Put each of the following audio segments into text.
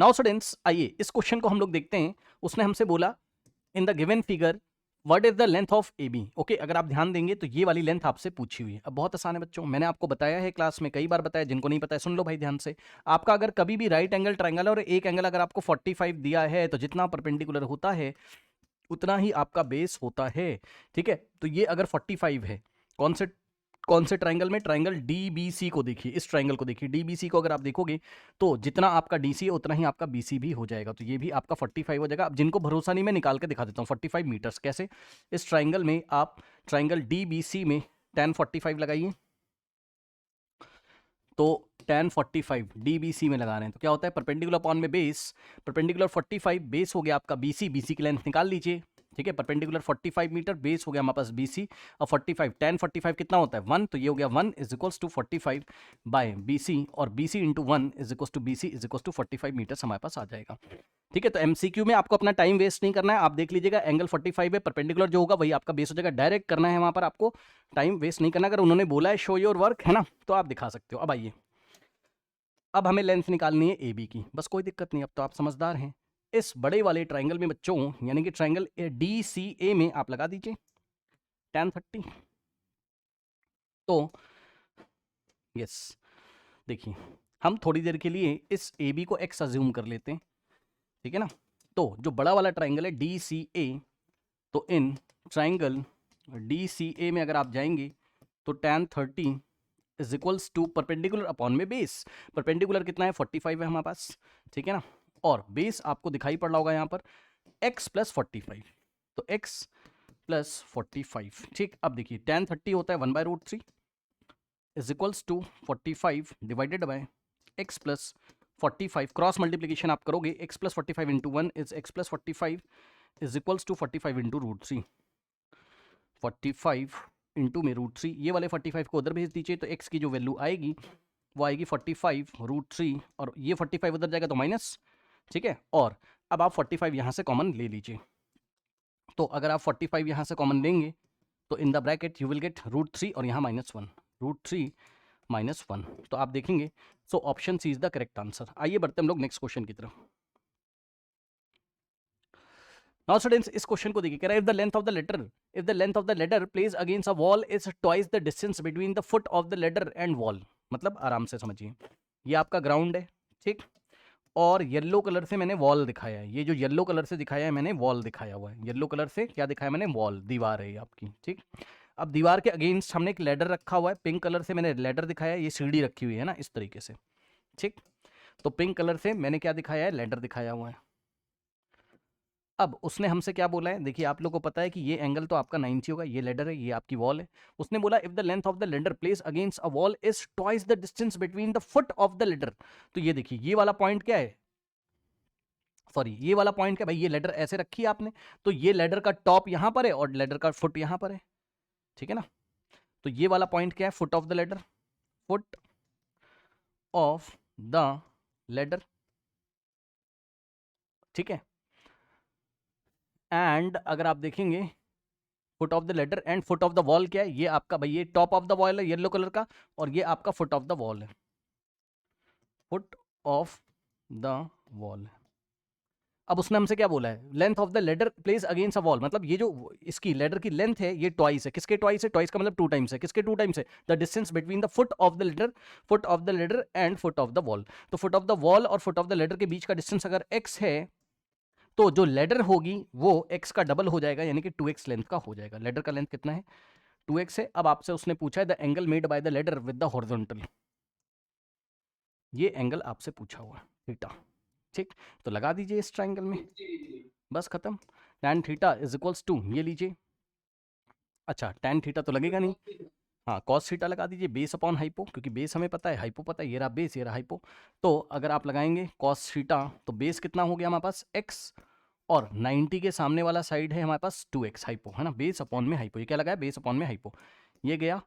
Now students आइए इस question को हम लोग देखते हैं। उसने हमसे बोला in the given figure what is the length of A B. Okay, अगर आप ध्यान देंगे तो ये वाली लेंथ आपसे पूछी हुई है। अब बहुत आसान है बच्चों, मैंने आपको बताया है क्लास में कई बार बताया, जिनको नहीं पता है सुन लो भाई ध्यान से। आपका अगर कभी भी राइट एंगल ट्रायंगल और एक एंगल अगर आपको 45 दिया है तो जितना परपेंडिकुलर होता है उतना ही आपका बेस होता है। ठीक है, तो ये अगर 45 है, कौन से ट्रायंगल में, ट्रायंगल डीबीसी को देखिए, इस ट्रायंगल को देखिए, डीबीसी को अगर आप देखोगे तो जितना आपका डीसी है उतना ही आपका बीसी भी हो जाएगा, तो ये भी आपका 45 हो जाएगा। अब जिनको भरोसा नहीं मैं निकाल के दिखा देता हूँ 45 मीटर्स कैसे। इस ट्रायंगल में आप ट्रायंगल डीबीसी में tan 45 लगाइए, तो tan 45 डीबीसी में लगा रहे हैं तो क्या होता है, परपेंडिकुलर अपॉन में बेस, परपेंडिकुलर 45 बेस हो गया आपका बीसी, बीसी की लेंथ निकाल लीजिए। ठीक है, परपेंडिकुलर 45 मीटर बेस हो गया हमारे पास बीसी, और 45 tan 45 कितना होता है 1, तो ये हो गया 1 is equals to 45 by BC, और BC into 1 is equals to BC is equals to 45 meters हमारे पास आ जाएगा। ठीक है, तो एमसीक्यू में आपको अपना टाइम वेस्ट नहीं करना है, आप देख लीजिएगा एंगल 45 है, परपेंडिकुलर जो होगा वही आपका बेस हो जाएगा, डायरेक्ट करना है, वहां पर आपको टाइम वेस्ट नहीं करना। अगर उन्होंने बोला है शो योर वर्क है ना, तो आप दिखा सकते हो। अब आइए, अब हमें लेंथ निकालनी है ए बी की, बस कोई दिक्कत नहीं, अब तो आप समझदार हैं। इस बड़े वाले ट्रायंगल में बच्चों, यानी कि ट्रायंगल डी सी ए में आप लगा दीजिए tan 30। तो यस, देखिए हम थोड़ी देर के लिए इस ए बी को एक्स अज्यूम कर लेते हैं, ठीक है ना। तो जो बड़ा वाला ट्रायंगल है डी सी ए, तो इन ट्रायंगल डी सी ए में अगर आप जाएंगे तो tan 30 is equals to perpendicular upon में बेस, परपेंडिकुलर कितना है 45 है हमारे पास, ठीक है ना, और बेस आपको दिखाई पड़ रहा होगा यहाँ पर x प्लस 45, तो x प्लस 45। ठीक, अब देखिए tan 30 होता है 1/√3 is equals to 45 divided by x plus 45, cross multiplication आप करोगे, x plus 45 into 1 is x plus 45 is equals to 45 into √3, 45 into में √3, ये वाले 45 को उधर भेज दीजिए, तो x की जो वैल्यू आएगी वो आएगी 45 √3, और ये 45 उधर जाएगा तो माइनस। ठीक है, और अब आप 45 यहाँ से कॉमन ले लीजिए, तो अगर आप 45 यहाँ से कॉमन लेंगे तो in the bracket you will get √3 और यहाँ -1, √3 -1, तो आप देखेंगे so option C is the correct answer. आइए बढ़ते हम लोग नेक्स्ट क्वेश्चन की तरफ। नाउ स्टूडेंट्स इस क्वेश्चन को देखिए, कह रहा है if the length of the ladder place against a wall is twice the distance between the foot of the ladder and wall, मतलब आराम से समझिए, ये आपका ग्राउंड है, ठीक, और येलो कलर से मैंने वॉल दिखाया है, ये जो येलो कलर से दिखाया है मैंने वॉल दिखाया हुआ है, येलो कलर से क्या दिखाया मैंने, वॉल, दीवार है ये आपकी। ठीक, अब दीवार के अगेंस्ट हमने एक लेडर रखा हुआ है, पिंक कलर से मैंने लेडर दिखाया है, ये सीढ़ी रखी हुई है ना इस तरीके से। ठीक, तो पिंक कलर से मैंने क्या दिखाया है, लेडर दिखाया हुआ है। अब उसने हमसे क्या बोला है, देखिए आप लोग को पता है कि ये एंगल तो आपका 90 होगा, ये लेडर है, ये आपकी वॉल है। उसने बोला if the length of the ladder place against a wall is twice the distance between the foot of the ladder, तो ये देखिए ये वाला पॉइंट क्या है, सॉरी ये वाला पॉइंट क्या भाई, ये लेडर ऐसे रखी है आपने, तो ये लेडर का टॉप यहां पर है और लेडर का फुट यहां पर है, ठीक है ना। तो ये वाला पॉइंट क्या है, foot of the ladder, foot of the ladder, ठीक है। एंड अगर आप देखेंगे foot of the ladder and foot of the wall क्या है, ये आपका भाई ये टॉप ऑफ द वॉल है येलो कलर का, और ये आपका फुट ऑफ द वॉल है, फुट ऑफ द वॉल। अब उसने हमसे क्या बोला है, length of the ladder place against a wall, मतलब ये जो इसकी लेडर की लेंथ है ये ट्वाइस है, किसके ट्वाइस है, ट्वाइस का मतलब 2 टाइम्स है, किसके 2 टाइम्स है, the distance between the foot of the ladder, foot of the ladder and foot of the wall. तो फुट ऑफ द वॉल और फुट ऑफ द लेडर के बीच का डिस्टेंस अगर x है तो जो लेडर होगी वो x का डबल हो जाएगा, यानी कि 2x लेंथ का हो जाएगा। लेडर का लेंथ कितना है, 2x है। अब आपसे उसने पूछा है the angle made by the ladder with the horizontal, ये एंगल आपसे पूछा हुआ है थीटा, ठीक, तो लगा दीजिए इस ट्राइंगल में, बस खत्म। tan theta is equals to, ये लीजिए, अच्छा tan थीटा तो लगेगा नहीं, हाँ cos थीटा लगा दीजिए, बेस अपॉन हाइपो, क्योंकि बेस हमें पता है, हाइपो पता है, ये रहा बेस ये रहा हाइपो। तो अगर आप लगाएंगे cos थीटा तो बेस कितना हो गया हमारे पास x, और 90 के सामने वाला साइड है हमारे पास 2x हाइपो, है ना, बेस अपॉन में हाइपो, ये क्या लगा है, बेस अपॉन में हाइपो, ये गया,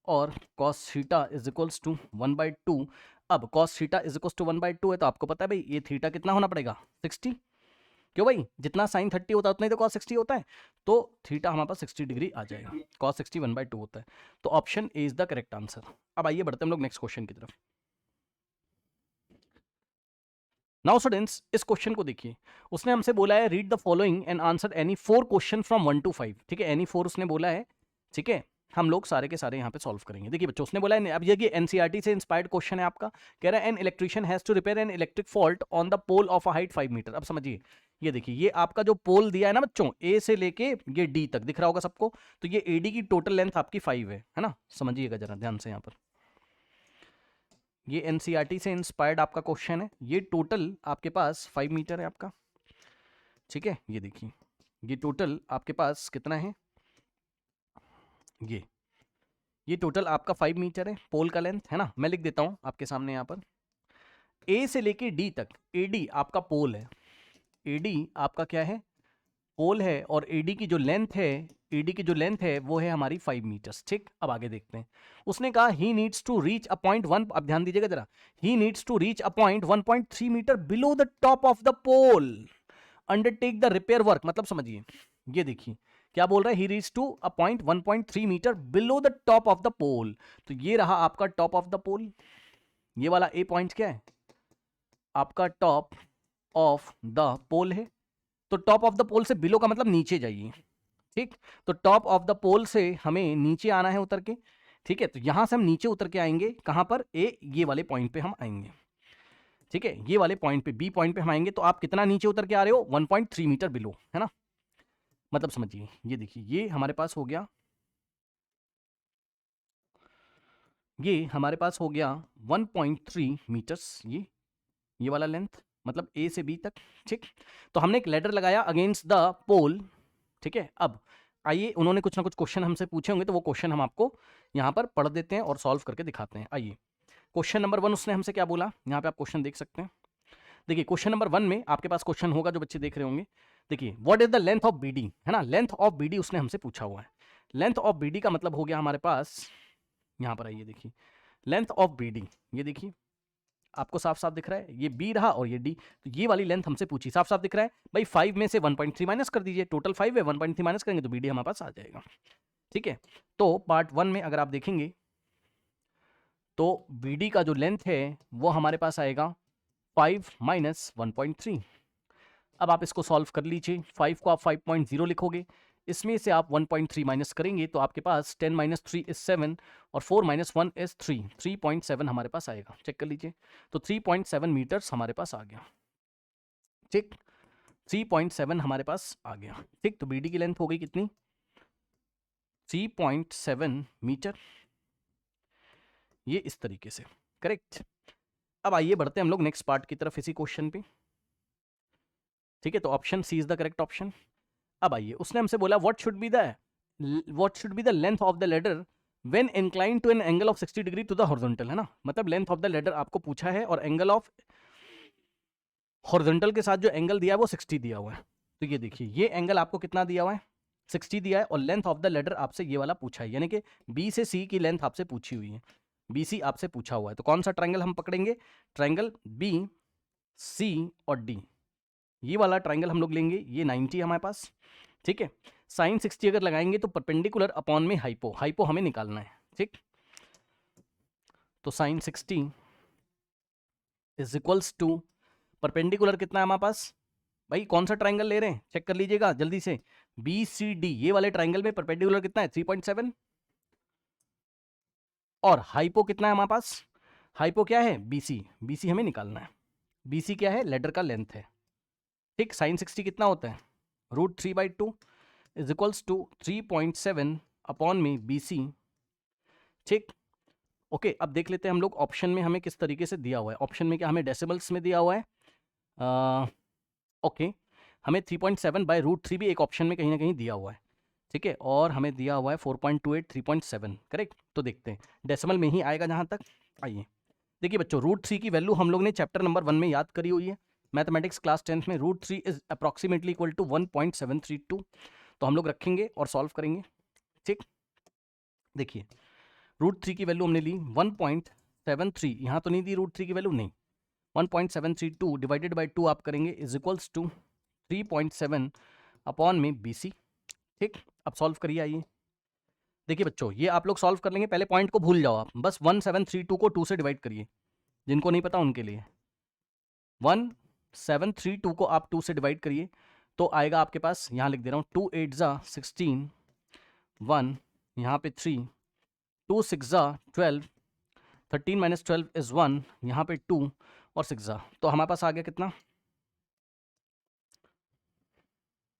और cos theta is equals to 1/2। अब cos theta is equals to 1/2 है, तो आपको पता है भाई ये थीटा कितना होना पड़ेगा 60, क्यों भाई, जितना sin 30 होता है उतना ही तो cos 60 होता है, तो थीटा हमारे पास 60 डिग्री आ जाएगा, cos 60 1/2 होता है, तो option A is the correct answer. अब आइए बढ़ते हम लोग नेक्स्ट क्वेश्चन की तरफ। नाउ स्टूडेंट्स इस क्वेश्चन को देखिए, उसने हमसे बोला है read the following and answer any 4 question from 1 to 5। ठीक है, एनी 4 उसने बोला है। ठीक है, हम लोग सारे के सारे यहाँ पे सॉल्व करेंगे। देखिए बच्चों, उसने बोला है, अब ये एनसीईआरटी से इंस्पायर्ड क्वेश्चन है आपका। कह रहा है an electrician has to repair an electric fault on the pole of a height 5 meter. अब समझिए, ये देखिए, ये आपका जो पोल दिया है ना बच्चों, ए से लेके ये डी तक दिख रहा होगा सबको, तो ये एडी की टोटल लेंथ आपकी 5 है ना। समझिएगा जरा ध्यान से, यहाँ पर ये एनसीईआरटी से इंस्पायर्ड आपका क्वेश्चन है। ये टोटल आपके पास 5 मीटर है आपका। ठीक है, ये देखिए, ये टोटल आपके पास कितना है, ये टोटल आपका 5 मीटर है पोल का लेंथ, है ना। मैं लिख देता हूं आपके सामने यहाँ पर, ए से लेके डी तक, एडी आपका पोल है, एडी आपका क्या है, पोल है, और एडी की जो लेंथ है, एडी की जो लेंथ है वो है हमारी 5 मीटर्स। ठीक, अब आगे देखते हैं। उसने कहा he needs to reach a point 1, अब ध्यान दीजिएगा जरा, he needs to reach a point 1.3 meter below the top of the pole, undertake the repair work. मतलब समझिए, ये देखिए क्या बोल रहा है, he reach to a point 1.3 meter below the top of the pole. तो ये रहा आपका टॉप ऑफ द पोल, ये वाला ए पॉइंट क्या है आपका, टॉप ऑफ द पोल है। तो टॉप ऑफ द पोल से बिलो का मतलब नीचे जाइए। ठीक, तो टॉप ऑफ द पोल से हमें नीचे आना है उतर के। ठीक है, तो यहां से हम नीचे उतर के आएंगे कहां पर, ए ये वाले पॉइंट पे हम आएंगे। ठीक है, ये वाले पॉइंट पे, बी पॉइंट पे हम आएंगे। तो आप कितना नीचे उतर के आ रहे हो, 1.3 मीटर बिलो, है ना। मतलब समझिए, ये देखिए, ये हमारे पास हो गया, ये हमारे पास हो गया 1.3 मीटर्स, ये वाला लेंथ, मतलब ए से बी तक। ठीक, तो हमने एक लेडर लगाया अगेंस्ट द पोल। ठीक है, अब आइए, उन्होंने कुछ ना कुछ क्वेश्चन हमसे पूछे होंगे, तो वो क्वेश्चन हम आपको यहाँ पर पढ़ देते हैं और सॉल्व करके दिखाते हैं। आइए, क्वेश्चन नंबर 1 उसने हमसे क्या बोला, यहाँ पे आप क्वेश्चन देख सकते हैं। देखिए क्वेश्चन नंबर 1 में आपके पास क्वेश्चन होगा, जो बच्चे देख रहे होंगे। देखिए, what is the length of BD, है ना, लेंथ ऑफ बीडी उसने हमसे पूछा हुआ है। लेंथ ऑफ बीडी का मतलब हो गया हमारे पास, यहाँ पर आइए देखिए, लेंथ ऑफ बीडी, ये देखिए आपको साफ साफ दिख रहा है, ये बी रहा और ये डी, तो ये वाली लेंथ हमसे पूछी, साफ साफ दिख रहा है भाई। 5 में से 1.3 माइनस कर दीजिए, टोटल 5 है, 1.3 माइनस करेंगे तो बीडी हमारे पास आ जाएगा। ठीक है, तो पार्ट 1 में अगर आप देखेंगे तो बीडी का जो लेंथ है वो हमारे पास आएगा 5 माइनस 1.3। अब आप इसको सॉल्व कर लीजिए, 5 को आप 5.0 लिखोगे, इसमें से आप 1.3 माइनस करेंगे तो आपके पास 10 माइनस 3 इज 7 और 4 माइनस 1 इज 3, 3.7 हमारे पास आएगा। चेक कर लीजिए, तो 3.7 मीटर्स हमारे पास आ गया। ठीक, 3.7 हमारे पास आ गया। ठीक, तो बीडी की लेंथ हो गई कितनी, 3.7 मीटर, ये इस तरीके से, करेक्ट। अब आइए बढ़ते हैं हम लोग नेक्स्ट पार्ट की तरफ इसी क्वेश्चन पे। ठीक है, तो option C is the correct option. अब आइए, उसने हमसे बोला what should be the length of the ladder when incline to an angle of 60 degree to the horizontal, है ना। मतलब लेंथ ऑफ द लेडर आपको पूछा है और एंगल ऑफ हॉरिजॉन्टल के साथ जो एंगल दिया है वो 60 दिया हुआ है। तो ये देखिए, ये एंगल आपको कितना दिया हुआ है, 60 दिया है, और लेंथ ऑफ द लेडर आपसे ये वाला पूछा है, यानी कि बी से सी की लेंथ आपसे पूछी हुई है, बीसी आपसे पूछा हुआ है। तो कौन सा ट्रायंगल हम पकड़ेंगे, ट्रायंगल बी सी और डी, ये वाला ट्रायंगल हम लोग लेंगे। ये 90 हमारे पास। ठीक है, साइन 60 अगर लगाएंगे तो परपेंडिकुलर अपॉन में हाइपो हमें निकालना है। ठीक, तो sine 60 is equals to perpendicular कितना है हमारे पास, भाई कौन सा ट्रायंगल ले रहे हैं चेक कर लीजिएगा जल्दी से, बी सी डी, ये वाले ट्रायंगल में परपेंडिकुलर कितना है 3.7, और हाइपो कितना है हमारे पास, हाइपो क्या है बीसी हमें निकालना है। बीसी क्या है, लेडर का लेंथ है। ठीक, साइन 60 कितना होता है, √3/2 इज इक्वल्स टू 3.7 अपॉन में बीसी। ठीक, ओके, अब देख लेते हैं हम लोग ऑप्शन में हमें किस तरीके से दिया हुआ है। ऑप्शन में क्या हमें डेसिमल्स में दिया हुआ है, ओके, हमें 3.7/√3 भी एक ऑप्शन में कहीं ना कहीं दिया हुआ है। ठीक है, और हमें दिया हुआ है 4.28 3.7, करेक्ट। तो देखते हैं डेसिमल में ही आएगा जहाँ तक। आइए देखिए बच्चों, √3 की वैल्यू हम लोग ने चैप्टर नंबर 1 में याद करी हुई है, मैथमेटिक्स क्लास 10th में। √3 इज अप्रॉक्सीमेटली इक्वल टू 1.732। तो हम लोग रखेंगे और सॉल्व करेंगे। ठीक, देखिए √3 की वैल्यू हमने ली 1.73, यहाँ तो नहीं दी √3 की वैल्यू, नहीं, 1.732 डिवाइडेड बाई 2 आप करेंगे इज इक्वल्स टू 3.7 अपॉन में बीसी। ठीक, अब सॉल्व करिए। आइए देखिए बच्चों, ये आप लोग सॉल्व कर लेंगे, पहले पॉइंट को भूल जाओ आप, बस 1732 को 2 से डिवाइड करिए, जिनको नहीं पता उनके लिए। 732 को आप 2 से डिवाइड करिए तो आएगा आपके पास, यहाँ लिख दे रहा हूँ, 2 8 जा 16, 1 यहाँ पे 3, 2 6 जा 12, 13 माइनस 12 इज 1, यहाँ पे 2 और 6 जा, तो हमारे पास आ गया कितना।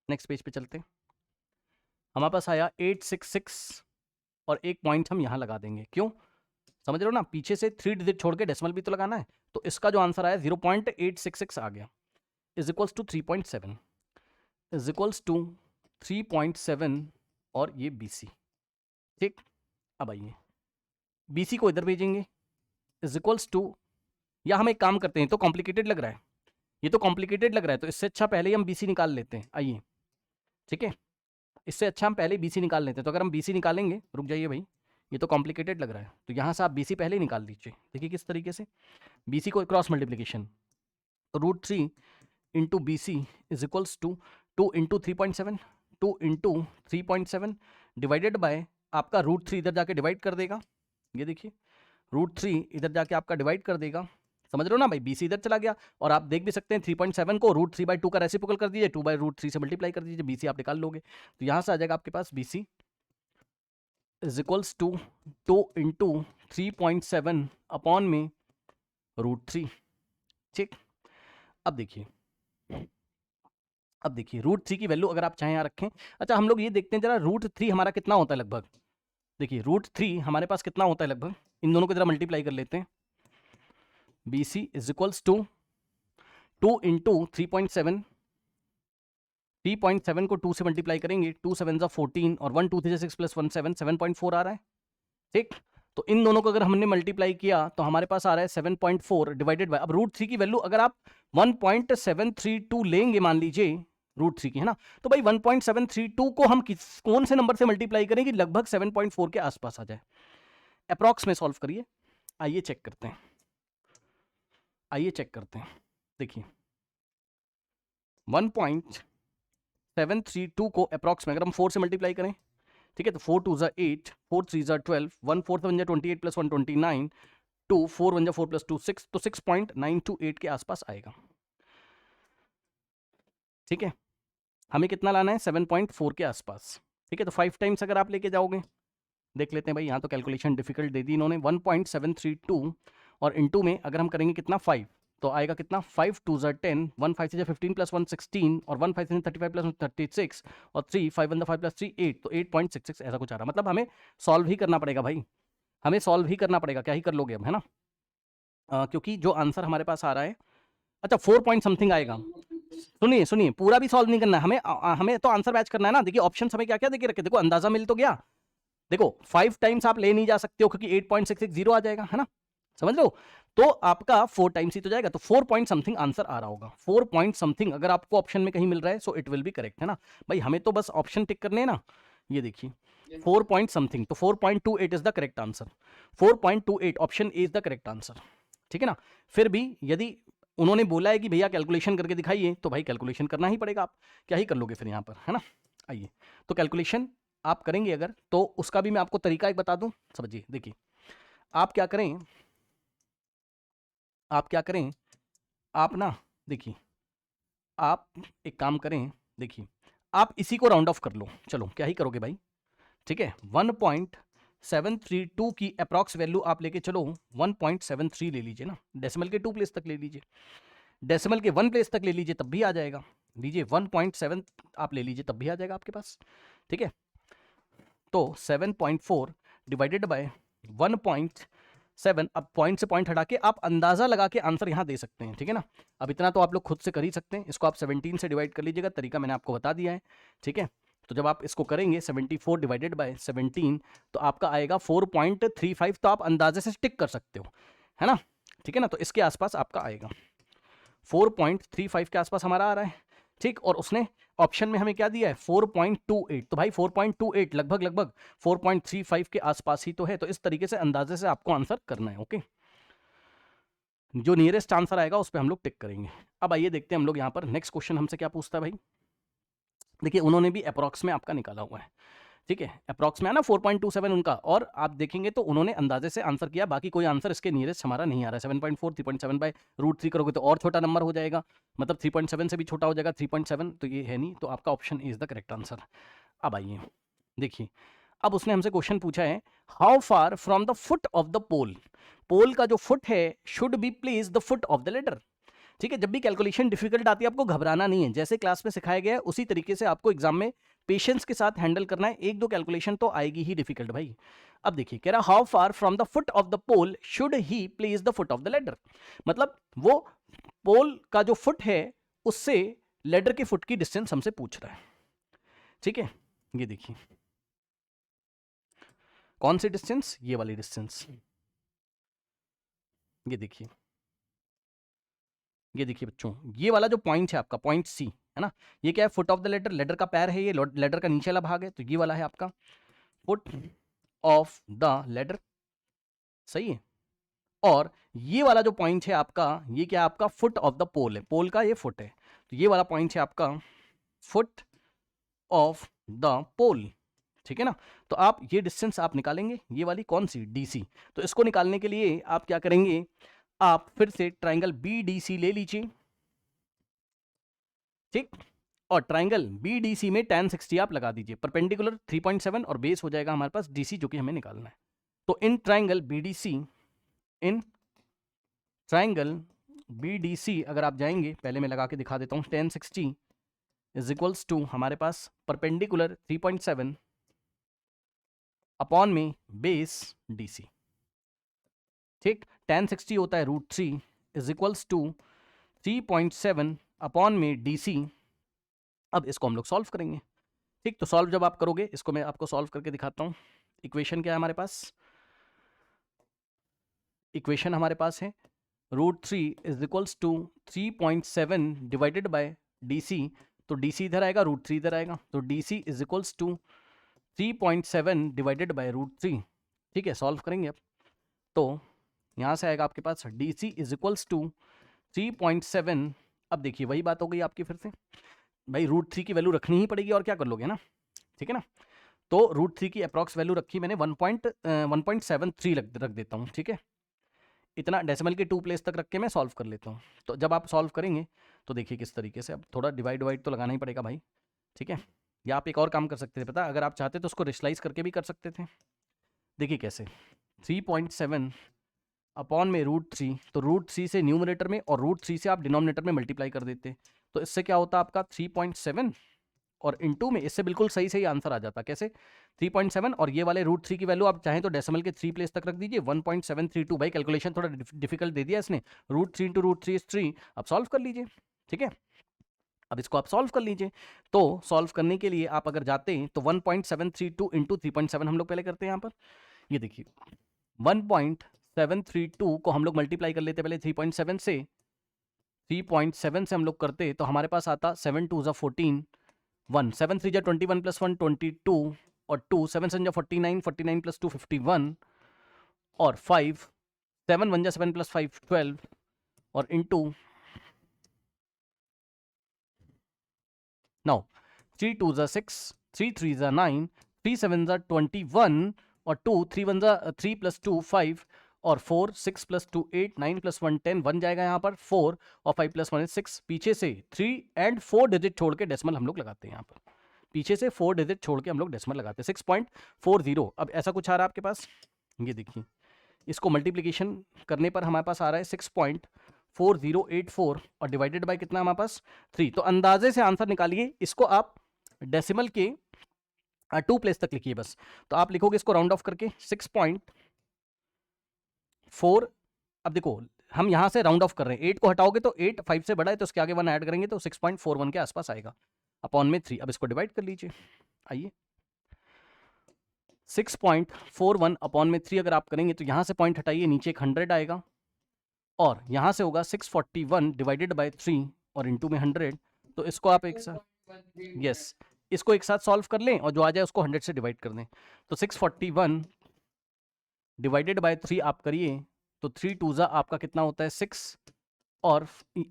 नेक्स्ट पेज पे चलते हैं। हमारे पास आया 866 और एक पॉइंट हम यहाँ लगा देंगे, क्यों समझ रहे हो ना, पीछे से 3 डिजिट छोड़ के डेसिमल भी तो लगाना है। तो इसका जो आंसर आया 0.866 आ गया, is equals to 3.7, is equals to 3.7 और ये BC। ठीक, अब आइए BC को इधर भेजेंगे, इज इक्वल्स टू, या हम एक काम करते हैं, तो कॉम्प्लिकेटेड लग रहा है, ये तो कॉम्प्लिकेटेड लग रहा है, तो इससे अच्छा पहले ही हम BC निकाल लेते हैं। आइए, ठीक है, इससे अच्छा हम पहले BC निकाल लेते हैं। तो अगर हम BC निकालेंगे, रुक जाइए भाई, ये तो कॉम्प्लिकेटेड लग रहा है, तो यहाँ से आप BC पहले ही निकाल लीजिए। देखिए किस तरीके से, BC को cross multiplication, √3 into BC is equals to 2 into 3.7, 2 into 3.7 divided by आपका √3 इधर जाके डिवाइड कर देगा, ये देखिए √3 इधर जाके आपका डिवाइड कर देगा, समझ रहे हो ना भाई, BC इधर चला गया। और आप देख भी सकते हैं 3.7 को √3/2 का रेसिप्रोकल कर दीजिए, 2/√3 से मल्टीप्लाई कर दीजिए, BC आप निकाल लोगे। तो यहाँ से आ जाएगा आपके पास BC is equals to 2 into 3.7 upon में √3। ठीक, अब देखिए √3 की वैल्यू अगर आप चाहें यहाँ रखें। अच्छा, हम लोग ये देखते हैं जरा, √3 हमारा कितना होता है लगभग। देखिए √3 हमारे पास कितना होता है लगभग, इन दोनों को जरा मल्टीप्लाई कर लेते हैं। BC is equals to 2 into 3.7, 3.7 को 2 से मल्टीप्लाई करेंगे, 2 7 जा 14 और 1 2 3 6 प्लस 1 7, 7.4 आ रहा है। ठीक, तो इन दोनों को अगर हमने मल्टीप्लाई किया तो हमारे पास आ रहा है 7.4 डिवाइडेड बाय, अब √3 की वैल्यू अगर आप 1.732 लेंगे मान लीजिए √3 की, है ना, तो भाई 1.732 को हम कौन से नंबर से मल्टीप्लाई करें कि लगभग 7.4 के आसपास आ जाए। अप्रॉक्स में सॉल्व करिए, आइए चेक करते हैं, देखिए 1.732 को अप्रॉक्स में अगर हम 4 से मल्टीप्लाई करें, ठीक है, तो 4 2 8, 4 3 12, 1 4 7 28 प्लस 1 29, 2 4 1 4 प्लस 2 6, तो 6.928 के आसपास आएगा। ठीक है, हमें कितना लाना है, 7.4 के आसपास। ठीक है, तो 5 टाइम्स अगर आप लेके जाओगे, देख लेते हैं भाई, यहाँ तो कैलकुलेशन डिफिकल्ट दे दी इन्होंने, 1.732 और इनटू में अगर हम करेंगे कितना 5, तो आएगा कितना 5 2 10, 1 5 से 15 प्लस 1 16 और 1 5 से 35 प्लस 1 36 और 3 5 1 5 प्लस 3 8, तो 8.66 ऐसा कुछ आ रहा। मतलब हमें सॉल्व ही करना पड़ेगा भाई, हमें सॉल्व ही करना पड़ेगा, क्या ही कर लोगे अब, है ना, क्योंकि जो आंसर हमारे पास आ रहा है, अच्छा 4 पॉइंट समथिंग आएगा। सुनिए पूरा भी सॉल्व नहीं करना है हमें, हमें तो आंसर मैच करना है ना। देखिए ऑप्शन हमें क्या क्या देके रखे, देखो अंदाजा मिल तो गया, देखो 5 टाइम्स आप ले नहीं जा सकते हो क्योंकि 8.660 आ जाएगा, है ना, समझ लो, तो आपका 4 टाइम्स ही तो जाएगा, तो 4 पॉइंट समथिंग आंसर आ रहा होगा। 4 पॉइंट समथिंग अगर आपको ऑप्शन में कहीं मिल रहा है so it will be correct, है ना भाई, हमें तो बस ऑप्शन टिक करने हैं ना। ये देखिए 4 पॉइंट समथिंग, तो 4.28 is the correct answer, 4.28 option A is the correct answer. ठीक है ना, फिर भी यदि उन्होंने बोला है कि भैया कैलकुलेशन करके दिखाइए, तो भाई कैलकुलेशन करना ही पड़ेगा, आप क्या ही कर लोगे फिर यहाँ पर, है ना। आइए, तो कैलकुलेशन आप करेंगे अगर, तो उसका भी मैं आपको तरीका एक बता दूं, समझिए। देखिए आप क्या करें, आप ना, देखिए आप एक काम करें, देखिए आप इसी को राउंड ऑफ कर लो, चलो क्या ही करोगे भाई, ठीक है। 1.732 की अप्रॉक्स वैल्यू आप लेके चलो 1.73 ले लीजिए ना, डेसिमल के 2 प्लेस तक ले लीजिए, डेसिमल के 1 प्लेस तक ले लीजिए तब भी आ जाएगा, लीजिए 1.7 आप ले लीजिए तब भी आ जाएगा आपके पास। ठीक है, तो 7.4 डिवाइडेड बाय 1.7, अब पॉइंट से पॉइंट हटा के आप अंदाजा लगा के आंसर यहाँ दे सकते हैं। ठीक है ना, अब इतना तो आप लोग खुद से कर ही सकते हैं, इसको आप 17 से डिवाइड कर लीजिएगा, तरीका मैंने आपको बता दिया है। ठीक है, तो जब आप इसको करेंगे 74 डिवाइडेड बाय 17 तो आपका आएगा 4.35, तो आप अंदाजे से टिक कर सकते हो, है ना। ठीक है ना, तो इसके आसपास आपका आएगा 4.35 के आसपास हमारा आ रहा है। ठीक, और उसने ऑप्शन में हमें क्या दिया है 4.28, तो भाई 4.28 लगभग 4.35 के आसपास ही तो है, तो इस तरीके से अंदाजे से आपको आंसर करना है। ओके, जो नियरेस्ट आंसर आएगा उस पर हम लोग टिक करेंगे। अब आइए देखते हैं हम लोग यहाँ पर नेक्स्ट क्वेश्चन हमसे क्या पूछता है भाई। देखिए उन्होंने भी अप्रॉक्स में आपका निकाला हुआ है, ठीक है, अप्रॉक्स में है ना 4.27 उनका, और आप देखेंगे तो उन्होंने अंदाजे से आंसर किया, बाकी कोई आंसर इसके नियरेस्ट हमारा नहीं आ रहा है। 7.4 3.7 बाय √3 करोगे तो और छोटा नंबर हो जाएगा, मतलब 3.7 से भी छोटा हो जाएगा, 3.7 तो ये है नहीं, तो आपका option is the correct answer. अब आइए देखिए, अब उसने हमसे क्वेश्चन पूछा है, how far from the foot of the pole, pole का जो फुट है should be place the foot of the ladder. ठीक है, जब भी कैलकुलेशन डिफिकल्ट आती है आपको घबराना नहीं है, जैसे क्लास में सिखाया गया है उसी तरीके से आपको एग्जाम में पेशेंस के साथ हैंडल करना है। एक दो कैलकुलेशन तो आएगी ही डिफिकल्ट भाई। अब देखिए कह रहा how far from the foot of the pole should he place the foot of the ladder, मतलब वो पोल का जो फुट है उससे लेडर के फुट की डिस्टेंस हमसे पूछ रहा है। ठीक है, ये देखिए कौन सी डिस्टेंस, ये वाली डिस्टेंस, ये देखिए, ये देखिए बच्चों, ये वाला जो पॉइंट है आपका पॉइंट सी है ना, ये क्या है, foot of the ladder, ladder का पैर है, ये लेडर का नीचे वाला भाग है, तो ये वाला है आपका फुट ऑफ द लेडर, सही है। और ये वाला जो पॉइंट है आपका, ये क्या है आपका फुट ऑफ द पोल है, पोल का ये फुट है, तो ये वाला पॉइंट है आपका फुट ऑफ द पोल। ठीक है ना, तो आप ये डिस्टेंस आप निकालेंगे, ये वाली कौन सी, डीसी। तो इसको निकालने के लिए आप क्या करेंगे, आप फिर से ट्राइंगल बीडीसी ले लीजिए, ठीक, और ट्राइंगल बीडीसी में tan 60 आप लगा दीजिए, परपेंडिकुलर 3.7 और बेस हो जाएगा हमारे पास डीसी जो कि हमें निकालना है। तो in triangle BDC, in triangle BDC अगर आप जाएंगे, पहले मैं लगा के दिखा देता हूं, tan 60 इज इक्वल्स टू हमारे पास परपेंडिकुलर 3.7 अपॉन में बेस डीसी। ठीक, tan 60 होता है √3 इज इक्वल्स टू 3.7 अपॉन में डीसी। अब इसको हम लोग सॉल्व करेंगे। ठीक, तो सॉल्व जब आप करोगे, इसको मैं आपको सॉल्व करके दिखाता हूं। इक्वेशन क्या है हमारे पास, इक्वेशन हमारे पास है √3 is equals to 3.7 divided by DC, तो डीसी इधर आएगा, √3 इधर आएगा, तो DC is equals to 3.7 divided by √3। ठीक है, सॉल्व करेंगे अब, तो यहाँ से आएगा आपके पास डीसी इज इक्वल्स टू 3.7। अब देखिए वही बात हो गई आपकी फिर से, भाई √3 की वैल्यू रखनी ही पड़ेगी, और क्या कर लोगे ना, ठीक है ना। तो √3 की अप्रॉक्स वैल्यू रखी मैंने 1.73 रख देता हूँ। ठीक है, इतना डेसिमल के 2 प्लेस तक रख के मैं सॉल्व कर लेता हूँ। तो जब आप सॉल्व करेंगे तो देखिए किस तरीके से, अब थोड़ा डिवाइड तो लगाना ही पड़ेगा भाई। ठीक है, या आप एक और काम कर सकते थे, पता, अगर आप चाहते तो उसको रेशलाइज करके भी कर सकते थे। देखिए कैसे, 3.7 अपॉन में √3, तो √3 से न्यूमरेटर में और √3 से आप डिनोमिनेटर में मल्टीप्लाई कर देते, तो इससे क्या होता आपका 3.7 और इनटू में, इससे बिल्कुल सही सही आंसर आ जाता। कैसे, 3.7 और ये वाले √3 की वैल्यू आप चाहें तो डेसिमल के 3 प्लेस तक रख दीजिए, 1.732। भाई कैलकुलेशन थोड़ा डिफिकल्ट दे दिया इसने, √3 इंटू √3 इज 3, आप सॉल्व कर लीजिए। ठीक है, अब इसको आप सॉल्व कर लीजिए। तो सॉल्व करने के लिए आप अगर जाते हैं तो 1.732 इंटू 3.7 हम लोग पहले करते हैं यहाँ पर, ये देखिए 1.732 को हम लोग मल्टीप्लाई कर लेते पहले 3.7 से, 3.7 से हम लोग करते तो हमारे पास आता 7 2 ज़ा 14, 1 7 3 ज़ा 21 प्लस 1 22, और 2 7 7 ज़ा 49, 49 प्लस 2 51, और 5 7 1 ज़ा 7 प्लस 5 12, और इनटू नाउ 3 2 ज़ा 6, 3 3 ज़ा 9, 3 7 ज़ा 21, और 2 3 1 ज़ा 3 प्लस 2 5, और 4 6 प्लस 2 8, 9 प्लस 1 10, 1 जाएगा यहाँ पर 4, और 5 प्लस 1 6, पीछे से 3 एंड 4 डिजिट छोड़ के डेसिमल हम लोग लगाते हैं यहाँ पर, पीछे से 4 डिजिट छोड़ के हम लोग डेसिमल लगाते हैं 6.40। अब ऐसा कुछ आ रहा है आपके पास, ये देखिए इसको मल्टीप्लीकेशन करने पर हमारे पास आ रहा है 6.4084, और डिवाइडेड बाय कितना हमारे पास 3, तो अंदाजे से आंसर निकालिए। इसको आप डेसिमल के 2 प्लेस तक लिखिए बस, तो आप लिखोगे इसको राउंड ऑफ करके 6.4। अब देखो हम यहां से राउंड ऑफ कर रहे हैं, 8 को हटाओगे तो 8 5 से बड़ा है, तो उसके आगे 1 ऐड करेंगे तो 6.41 के आसपास आएगा, अपॉन में 3। अब इसको डिवाइड कर लीजिए, आइए 6.41 अपॉन में 3 अगर आप करेंगे तो यहां से पॉइंट हटाइए, नीचे एक 100 आएगा, और यहां से होगा 641 डिवाइडेड बाय 3 और इनटू में 100, तो इसको आप एक साथ, यस, इसको एक साथ सॉल्व कर लें और जो आ जाए उसको 100 से डिवाइड कर दें, तो 641 डिवाइडेड बाय 3 आप करिए तो 3 2 ज़ा आपका कितना होता है 6, और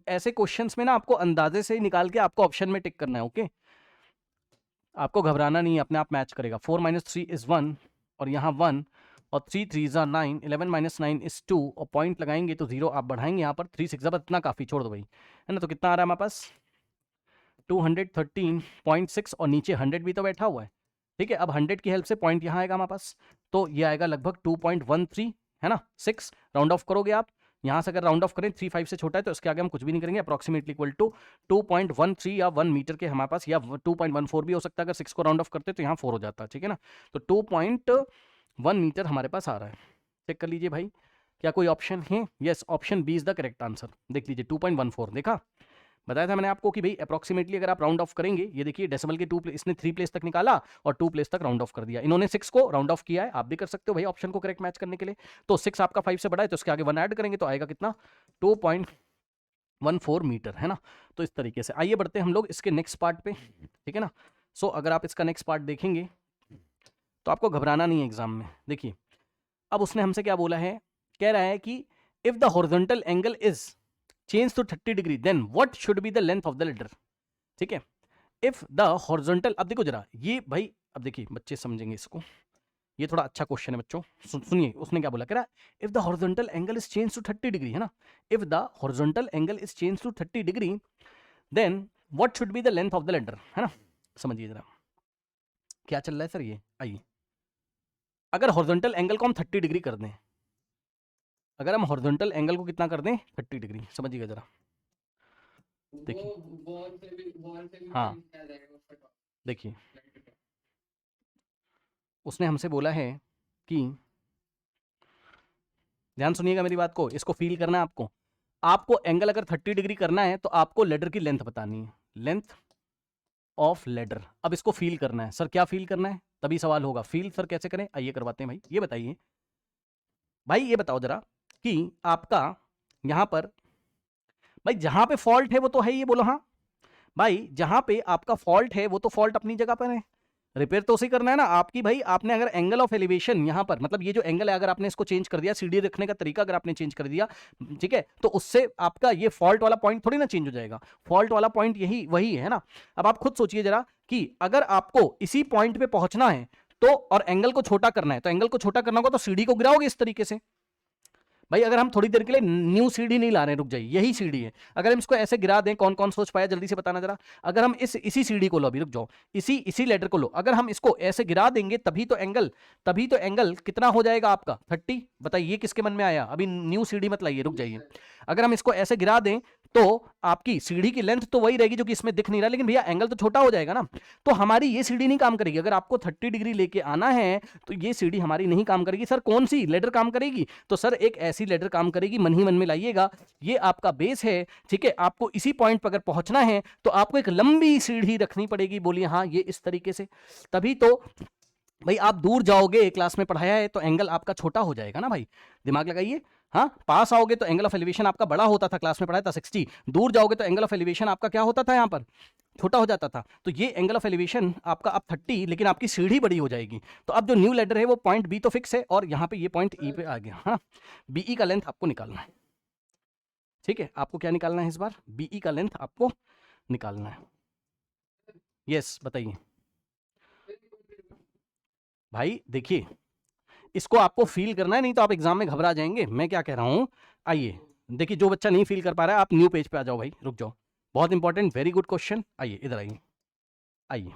ऐसे क्वेश्चंस में ना आपको अंदाजे से ही निकाल के आपको ऑप्शन में टिक करना है। ओके, आपको घबराना नहीं है, अपने आप मैच करेगा। 4 - 3 इज 1 और यहाँ 1 और 3 3 9, 11 - 9 इज 2 और पॉइंट लगाएंगे तो 0 आप बढ़ाएंगे यहाँ पर 3 6 इतना काफ़ी, छोड़ दो भाई, है ना। तो कितना आ रहा है हमारे पास 213.6 और नीचे 100 भी तो बैठा हुआ है, ठीक है। अब 100 की हेल्प से पॉइंट यहाँ आएगा हमारे पास, तो ये आएगा लगभग 2.13, है ना। 6 राउंड ऑफ करोगे आप, यहाँ से अगर राउंड ऑफ करें 3 5 से छोटा है तो इसके आगे हम कुछ भी नहीं करेंगे। अप्रॉक्सीमेटली इक्वल टू 2.13 या 1 मीटर के हमारे पास, या 2.14 भी हो सकता है अगर 6 को राउंड ऑफ करते तो यहाँ 4 हो जाता है, ठीक है ना। तो 2.1 मीटर हमारे पास आ रहा है। चेक कर लीजिए भाई, क्या कोई ऑप्शन है? Yes, option B is the correct answer. देख लीजिए 2.14, देखा, बताया था मैंने आपको कि भाई अप्रॉक्सीमेटली अगर आप राउंड ऑफ करेंगे, ये देखिए डेसिमल के 2 इसने 3 प्लेस तक निकाला और 2 प्लेस तक राउंड ऑफ कर दिया। इन्होंने 6 को राउंड ऑफ किया है, आप भी कर सकते हो भाई ऑप्शन को करेक्ट मैच करने के लिए। तो 6 आपका 5 से बड़ा है तो इसके आगे 1 ऐड करेंगे तो आएगा कितना 2.14 मीटर, है ना। तो इस तरीके से आइए बढ़ते हैं हम लोग इसके नेक्स्ट पार्ट पे, ठीक है ना। सो अगर आप इसका नेक्स्ट पार्ट देखेंगे तो आपको घबराना नहीं है एग्जाम में। देखिए अब उसने हमसे क्या बोला है, कह रहा है कि if the horizontal angle is change to 30 degree then what should be the length of the letter, ठीक है। इफ द हॉरिजॉन्टल, अब देखो जरा ये भाई, अब देखिए बच्चे समझेंगे इसको, ये थोड़ा अच्छा क्वेश्चन है बच्चों, सुनिए उसने क्या बोला, कह रहा if the horizontal angle is change to 30 degree, है ना। If the horizontal angle is change to 30 degree then what should be the length of the letter, है ना। समझिए जरा क्या चल रहा है सर ये। आइए अगर हॉरिजॉन्टल एंगल को हम 30 डिग्री कर दें, अगर हम हॉरिजॉन्टल एंगल को कितना कर दें 30 डिग्री, समझिएगा जरा। देखिए हाँ, देखिए उसने हमसे बोला है कि, ध्यान सुनिएगा मेरी बात को, इसको फील करना है आपको। आपको एंगल अगर 30 डिग्री करना है तो आपको लेडर की लेंथ बतानी है, लेंथ ऑफ लेडर। अब इसको फील करना है, सर क्या फील करना है, तभी सवाल होगा फील सर कैसे करें, आइए करवाते हैं भाई। ये बताइए भाई, ये बताओ जरा कि आपका यहां पर भाई जहां पे फॉल्ट है वो तो है, ये बोलो हाँ भाई, जहां पे आपका फॉल्ट है वो तो फॉल्ट अपनी जगह पर है, रिपेयर तो उसे करना है ना आपकी। भाई आपने अगर एंगल ऑफ एलिवेशन यहां पर, मतलब ये जो एंगल है अगर आपने इसको चेंज कर दिया, सीढ़ी रखने का तरीका अगर आपने चेंज कर दिया, ठीक है, तो उससे आपका ये फॉल्ट वाला पॉइंट थोड़ी ना चेंज हो जाएगा, फॉल्ट वाला पॉइंट यही वही है ना। अब आप खुद सोचिए जरा कि अगर आपको इसी पॉइंट पे पहुंचना है तो, और एंगल को छोटा करना है, तो एंगल को छोटा करना होगा तो सीढ़ी को गिराओगे इस तरीके से। भाई अगर हम थोड़ी देर के लिए न्यू सीढ़ी नहीं ला रहे, रुक जाइए, यही सीढ़ी है, अगर हम इसको ऐसे गिरा दें, कौन कौन सोच पाया जल्दी से बताना जरा। अगर हम इसी सीढ़ी को लो, अभी रुक जाओ, इसी लेटर को लो, अगर हम इसको ऐसे गिरा देंगे तभी तो एंगल कितना हो जाएगा आपका 30। बताइए किसके मन में आया, अभी न्यू सीढ़ी मत लाइए, रुक जाइए। अगर हम इसको ऐसे गिरा दें तो आपकी सीढ़ी की लेंथ तो वही रहेगी जो कि इसमें दिख नहीं रहा, लेकिन भैया एंगल तो छोटा हो जाएगा ना, तो हमारी ये सीढ़ी नहीं काम करेगी। अगर आपको 30 डिग्री लेके आना है तो ये सीढ़ी हमारी नहीं काम करेगी। सर कौन सी लेडर काम करेगी, तो सर एक ऐसी लेडर काम करेगी, मन ही मन में लाइएगा, ये आपका बेस है, ठीक है। आपको इसी पॉइंट पर अगर पहुंचना है तो आपको एक लंबी सीढ़ी रखनी पड़ेगी, बोलिए हाँ, ये इस तरीके से, तभी तो भाई आप दूर जाओगे, क्लास में पढ़ाया है तो एंगल आपका छोटा हो जाएगा ना भाई, दिमाग लगाइए। हाँ, पास आओगे तो एंगल ऑफ एलिवेशन आपका बड़ा होता था, क्लास में पढ़ाया था 60, दूर जाओगे तो एंगल ऑफ एलिवेशन आपका क्या होता था यहाँ पर, छोटा हो जाता था। तो ये एंगल ऑफ एलिवेशन आपका अब 30, लेकिन आपकी सीढ़ी बड़ी हो जाएगी। तो अब जो न्यू लेडर है वो पॉइंट बी तो फिक्स है, और यहाँ पे ये पॉइंट ई पे आ गया, हाँ। बीई का लेंथ आपको निकालना है, ठीक है। आपको क्या निकालना है इस बार, बीई का लेंथ आपको निकालना है। यस बताइए भाई, देखिए इसको आपको फील करना है, नहीं तो आप एग्जाम में घबरा जाएंगे। मैं क्या कह रहा हूं, आइए देखिए, जो बच्चा नहीं फील कर पा रहा है आप न्यू पेज पे आ जाओ भाई, रुक जाओ, बहुत इंपॉर्टेंट, वेरी गुड क्वेश्चन। आइए इधर आइए, आइए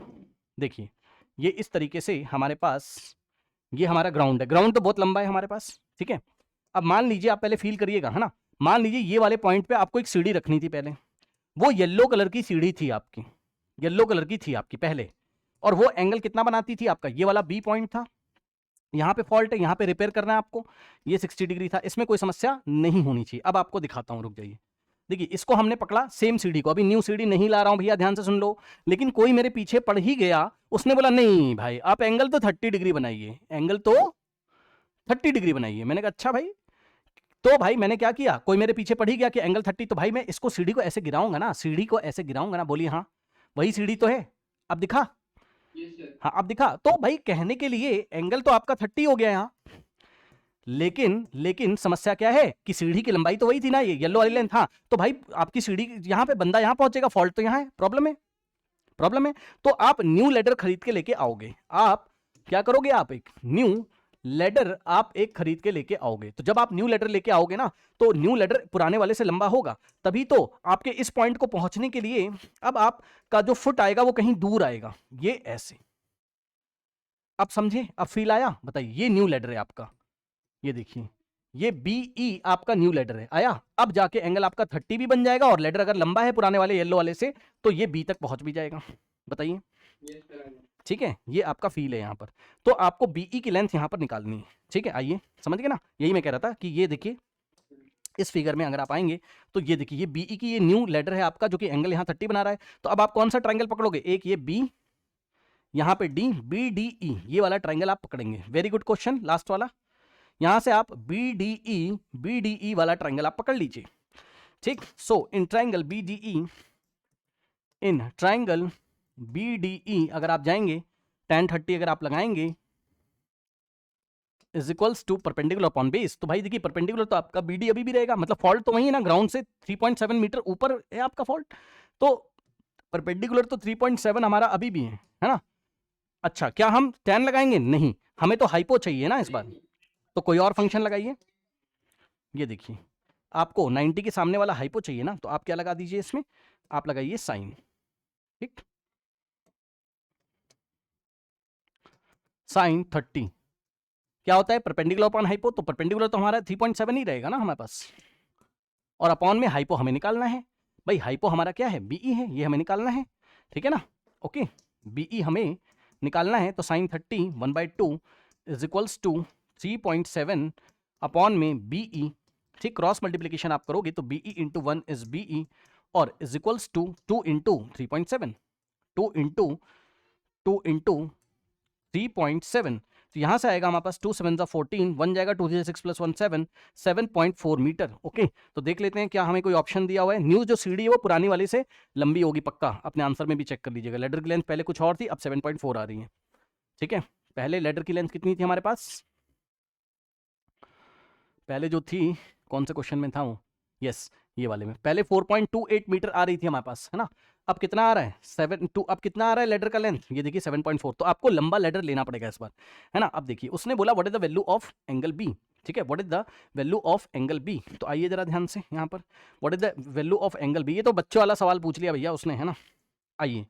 देखिए, ये इस तरीके से हमारे पास ये हमारा ग्राउंड है, ग्राउंड तो बहुत लंबा है हमारे पास, ठीक है। अब मान लीजिए, आप पहले फील करिएगा, है ना, मान लीजिए ये वाले पॉइंट पे आपको एक सीढ़ी रखनी थी पहले, वो येलो कलर की सीढ़ी थी आपकी, येलो कलर की थी आपकी पहले, और वो एंगल कितना बनाती थी आपका, ये वाला बी पॉइंट था, यहाँ पे फॉल्ट है, यहाँ पे रिपेयर करना है आपको, ये 60 डिग्री था, इसमें कोई समस्या नहीं होनी चाहिए। अब आपको दिखाता हूँ, रुक जाइए, देखिए इसको हमने पकड़ा सेम सीढ़ी को, अभी न्यू सीढ़ी नहीं ला रहा हूं भैया, ध्यान से सुन लो, लेकिन कोई मेरे पीछे पड़ ही गया, उसने बोला नहीं भाई आप एंगल तो 30 डिग्री बनाइए, एंगल तो 30 डिग्री बनाइए। मैंने कहा अच्छा भाई, तो भाई मैंने क्या किया, कोई मेरे पीछे पड़ ही गया कि एंगल 30, तो भाई मैं इसको सीढ़ी को ऐसे गिराऊंगा ना, सीढ़ी को ऐसे गिराऊंगा ना, बोलिए हाँ, वही सीढ़ी तो है, अब दिखा, हाँ अब दिखा। तो भाई कहने के लिए एंगल तो आपका 30 हो गया यहाँ, लेकिन समस्या क्या है कि सीढ़ी की लंबाई तो वही थी ना, ये येलो वाली लेंथ, हाँ। तो भाई आपकी सीढ़ी यहाँ पे, बंदा यहाँ पहुंचेगा, फॉल्ट तो यहाँ है, प्रॉब्लम है, प्रॉब्लम है। तो आप न्यू लेडर खरीद के लेके आओगे, आप क्या करोगे, आप एक न्यू लेडर आप एक खरीद के लेके आओगे। तो जब आप न्यू लेडर लेके आओगे ना, तो न्यू लेडर पुराने वाले से लंबा होगा, तभी तो आपके इस पॉइंट को पहुंचने के लिए अब आपका जो फुट आएगा वो कहीं दूर आएगा, ये ऐसे। आप समझे, अब फील आया, बताइए। ये न्यू लेडर है आपका, ये देखिए, ये बीई आपका न्यू लेडर है, आया। अब जाके एंगल आपका 30 भी बन जाएगा, और लेडर अगर लंबा है पुराने वाले येलो वाले से, तो ये बी तक पहुंच भी जाएगा। बताइए, ठीक है, ये आपका फील है यहाँ पर। तो आपको बीई की लेंथ यहाँ पर निकालनी है, ठीक है। आइए, समझ गए ना, यही मैं कह रहा था कि ये देखिए इस फिगर में अगर आप आएंगे तो ये देखिए, ये बीई की ये न्यू लेडर है आपका, जो कि एंगल यहाँ 30 बना रहा है। तो अब आप कौन सा ट्रायंगल पकड़ोगे, एक ये बी, यहाँ पे डी, बी डी ई, ये वाला ट्रायंगल आप पकड़ेंगे। वेरी गुड क्वेश्चन, लास्ट वाला, यहां से आप बी डी ई वाला ट्रायंगल आप पकड़ लीजिए, ठीक। So in triangle B D E, in triangle B D E अगर आप जाएंगे, tan 30 अगर आप लगाएंगे, is equals to perpendicular upon base. तो भाई देखिए, परपेंडिकुलर तो आपका बीडी अभी भी रहेगा, मतलब फॉल्ट तो वही है ना, ग्राउंड से 3.7 मीटर ऊपर है आपका फॉल्ट, तो परपेंडिकुलर तो 3.7 हमारा अभी भी है ना। अच्छा, क्या हम tan लगाएंगे, नहीं, हमें तो हाइपो चाहिए ना इस बार, तो कोई और फंक्शन लगाइए। ये देखिए, आपको 90 के सामने वाला हाइपो चाहिए ना, तो आप क्या लगा दीजिए इसमें, आप लगाइए साइन, ठीक, साइन 30 क्या होता है, परपेंडिकुलर अपॉन हाइपो। तो परपेंडिकुलर तो हमारा 3.7 ही रहेगा ना हमारे पास, और अपॉन में हाइपो हमें निकालना है। भाई हाइपो हमारा क्या है, बीई है, ये हमें निकालना है, ठीक है ना। ओके, बीई हमें निकालना है, तो sine 30 1/2 is equals to 3.7 upon में बीई, ठीक। क्रॉस मल्टीप्लीकेशन आप करोगे तो बीई इंटू 1 इज बीई, और is equals to 2 into 3.7, 2 into 3.7, तो यहां से आएगा हमारे पास 2 7 14, 1 जाएगा, 2 6 प्लस 1 7, 7.4 मीटर। ओके, तो देख लेते हैं क्या हमें कोई ऑप्शन दिया हुआ है। न्यू जो सीढ़ी है वो पुरानी वाली से लंबी होगी पक्का, अपने आंसर में भी चेक कर लीजिएगा। लेडर की लेंथ पहले कुछ और थी, अब 7.4 आ रही है, ठीक है। पहले लेडर की लेंथ कितनी थी हमारे पास, पहले जो थी, कौन से क्वेश्चन में था वो, यस ये वाले में, पहले 4.28 मीटर आ रही थी हमारे पास, है ना। अब कितना आ रहा है, 7 अब कितना आ रहा है लेडर का लेंथ, ये देखिए 7.4। तो आपको लंबा लेडर लेना पड़ेगा इस बार, है ना। अब देखिए, उसने बोला what is the value of angle B, ठीक है, what is the value of angle B. तो आइए जरा ध्यान से यहाँ पर, what is the value of angle B, ये तो बच्चों वाला सवाल पूछ लिया भैया उसने, है ना। आइए,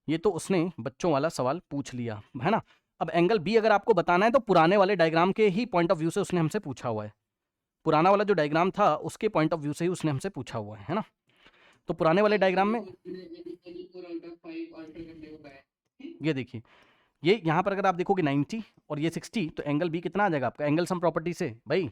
ये तो उसने बच्चों वाला सवाल पूछ लिया, है ना। अब एंगल बी अगर आपको बताना है तो पुराने वाले डायग्राम के ही पॉइंट ऑफ व्यू से उसने हमसे पूछा हुआ है, पुराना वाला जो डायग्राम था उसके पॉइंट ऑफ व्यू से ही उसने हमसे पूछा हुआ है ना। तो पुराने वाले डायग्राम में ये देखिए, ये यहाँ पर अगर आप देखोगे 90 और ये 60, तो एंगल बी कितना आ जाएगा आपका, एंगल सम प्रॉपर्टी से भाई,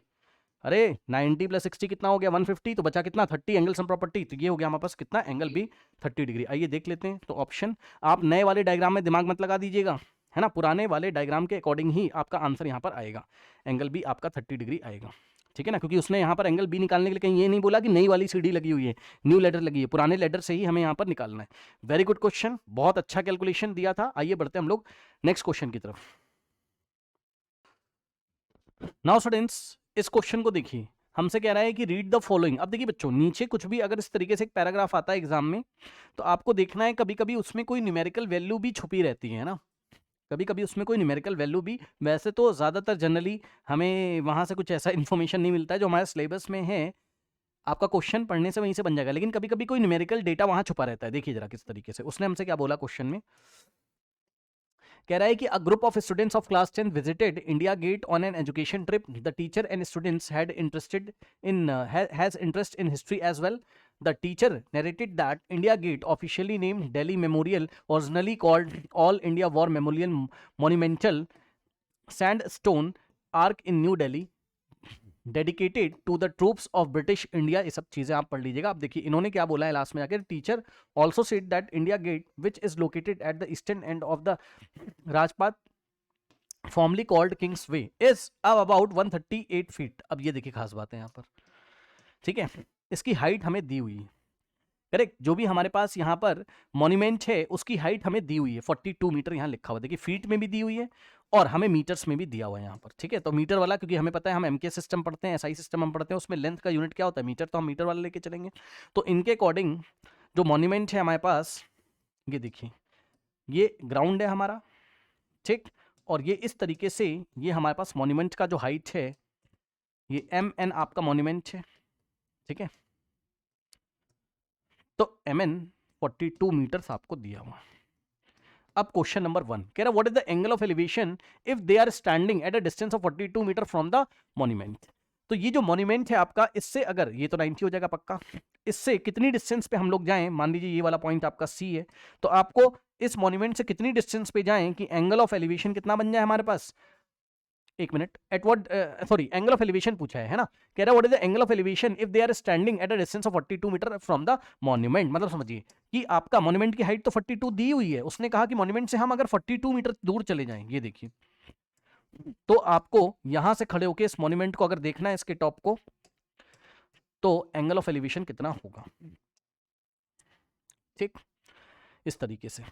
अरे 90 प्लस 60 कितना हो गया 150, तो बचा कितना 30 एंगल सम प्रॉपर्टी, तो ये हो गया हमारे पास कितना, एंगल बी 30 डिग्री। आइए देख लेते हैं। तो ऑप्शन, आप नए वाले डायग्राम में दिमाग मत लगा दीजिएगा, है ना, पुराने वाले डायग्राम के अकॉर्डिंग ही आपका आंसर यहाँ पर आएगा, एंगल बी आपका 30 डिग्री आएगा, ठीक है ना। क्योंकि उसने यहाँ पर एंगल बी निकालने के लिए कहीं ये नहीं बोला कि नई वाली सीढ़ी लगी हुई है, न्यू लेडर लगी है, पुराने लेडर से ही हमें यहाँ पर निकालना है। वेरी गुड क्वेश्चन, बहुत अच्छा कैलकुलेशन दिया था। आइए बढ़ते हैं हम लोग नेक्स्ट क्वेश्चन की तरफ। नाउ स्टूडेंट्स, इस क्वेश्चन को देखिए, हमसे कह रहा है कि रीड द फॉलोइंग। अब देखिए बच्चों, नीचे कुछ भी अगर इस तरीके से एक पैराग्राफ आता है एग्जाम में, तो आपको देखना है कभी कभी उसमें कोई न्यूमेरिकल वैल्यू भी छुपी रहती है ना, कभी कभी उसमें कोई न्यूमेरिकल वैल्यू भी, वैसे तो ज़्यादातर जनरली हमें वहाँ से कुछ ऐसा इन्फॉर्मेशन नहीं मिलता है जो हमारे सिलेबस में है, आपका क्वेश्चन पढ़ने से वहीं से बन जाएगा, लेकिन कभी कभी कोई न्यूमेरिकल डेटा वहाँ छुपा रहता है। देखिए जरा किस तरीके से उसने हमसे क्या बोला क्वेश्चन में, कह रहा है कि a group of students of class 10 visited India Gate on an education trip, the teacher and students had interested in has interest in history as well. The teacher narrated that India Gate, officially named Delhi Memorial, originally called All India War Memorial Monumental Sandstone Arch in New Delhi, dedicated to the troops of British India. ये सब चीजें आप पढ़ लीजिएगा. आप देखिए इन्होंने क्या बोला है लास्ट में जाकर, teacher also said that India Gate which is located at the eastern end of the Rajpath formerly called Kingsway is अब अबाउट 138 फीट. अब ये देखिए खास बात है यहाँ पर, ठीक है, इसकी हाइट हमें दी हुई है, करेक्ट. जो भी हमारे पास यहाँ पर मॉन्यूमेंट है उसकी हाइट हमें दी हुई है 42 मीटर यहाँ लिखा हुआ. देखिए फीट में भी दी हुई है और हमें मीटर्स में भी दिया हुआ है यहाँ पर, ठीक है. तो मीटर वाला क्योंकि हमें पता है हम एमके सिस्टम पढ़ते हैं, एसआई सिस्टम हम पढ़ते हैं, उसमें लेंथ का यूनिट क्या होता है मीटर, तो हम मीटर वाला लेके चलेंगे. तो इनके अकॉर्डिंग जो मॉन्यूमेंट है हमारे पास, ये देखिए ये ग्राउंड है हमारा, ठीक, और ये इस तरीके से ये हमारे पास मॉन्यूमेंट का जो हाइट है ये MN आपका मॉन्यूमेंट है, ठीक है। तो MN 42 मीटर्स आपको दिया हुआ। अब क्वेश्चन नंबर 1 कह रहा what is the angle of elevation if they are standing at a distance of 42 meter from the monument. तो ये जो मॉन्यूमेंट है आपका, इससे अगर ये तो 90 हो जाएगा पक्का, इससे कितनी डिस्टेंस पे हम लोग जाएं, मान लीजिए ये वाला पॉइंट आपका C है, तो आपको इस मॉन्यूमेंट से कितनी डिस्टेंस पे जाएं कि एंगल ऑफ एलिवेशन कितना बन जाए हमारे पास। एक minute, at what, sorry angle of elevation पूछा है ना, कह रहा what is the angle of elevation if they are standing at a distance of 42 meter from the monument. मतलब समझिए कि आपका मॉन्यूमेंट की हाइट तो 42 दी हुई है, उसने कहा कि मॉन्यूमेंट से हम अगर 42 मीटर दूर चले जाएं, ये देखिए, तो आपको यहां से खड़े होकर इस मॉन्यूमेंट को अगर देखना है, इसके टॉप को, तो एंगल ऑफ एलिवेशन कितना होगा, ठीक, इस तरीके से।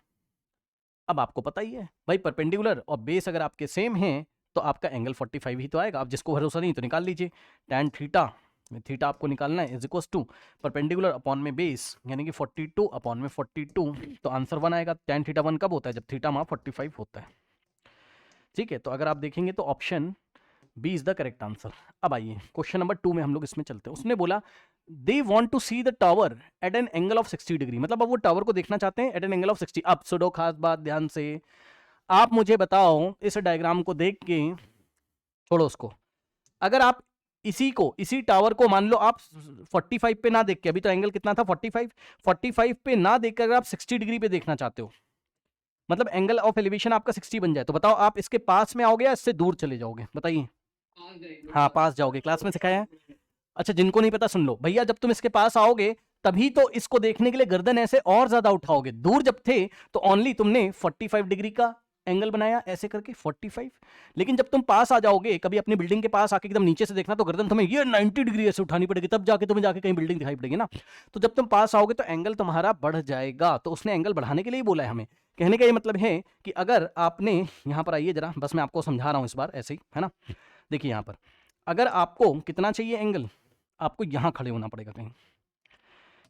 अब आपको पता ही है भाई, परपेंडिकुलर और बेस अगर आपके सेम हैं तो आपका एंगल 45 ही तो आएगा। अब जिसको भरोसा नहीं तो निकाल लीजिए, tan थीटा में थीटा आपको निकालना है is equal to perpendicular upon में बेस, यानी कि 42 अपॉन में 42, तो आंसर 1 आएगा। tan थीटा 1 कब होता है, जब थीटा वहाँ 45 होता है, ठीक है। तो अगर आप देखेंगे तो option B is the correct answer. अब आइए क्वेश्चन नंबर 2 में हम लोग इसमें चलते हैं। उसने बोला they want to see the tower at an angle of 60 degree, मतलब अब वो टावर को देखना चाहते हैं एट एन एंगल ऑफ 60। अब सुनो खास बात ध्यान से, आप मुझे बताओ इस डायग्राम को देख के, छोड़ो उसको, अगर आप इसी टावर को मान लो आप 45 पे ना देख के, अभी तो एंगल कितना था 45 पे ना देखकर अगर आप 60 डिग्री पे देखना चाहते हो, मतलब एंगल ऑफ एलिवेशन आपका 60 बन जाए, तो बताओ आप इसके पास में आओगे या इससे दूर चले जाओगे, बताइए। हाँ पास जाओगे, क्लास में सिखाया है। अच्छा जिनको नहीं पता सुन लो भैया, जब तुम इसके पास आओगे तभी तो इसको देखने के लिए गर्दन ऐसे और ज्यादा उठाओगे। दूर जब थे तो ओनली तुमने 45 डिग्री का एंगल बनाया ऐसे करके 45, लेकिन जब तुम पास आ जाओगे, कभी अपनी बिल्डिंग के पास आके एकदम नीचे से देखना, तो गर्दन तुम्हें ये 90 डिग्री ऐसे उठानी पड़ेगी, तब जाके तुम्हें जाके कहीं बिल्डिंग दिखाई पड़ेगी ना। तो जब तुम पास आओगे तो एंगल तुम्हारा बढ़ जाएगा। तो उसने एंगल बढ़ाने के लिए बोला है हमें। कहने का ये मतलब है कि अगर आपने यहाँ पर आइए जरा, बस मैं आपको समझा रहा हूँ इस बार ऐसे ही, है ना। देखिए यहाँ पर अगर आपको कितना चाहिए एंगल, आपको यहां खड़े होना पड़ेगा कहीं,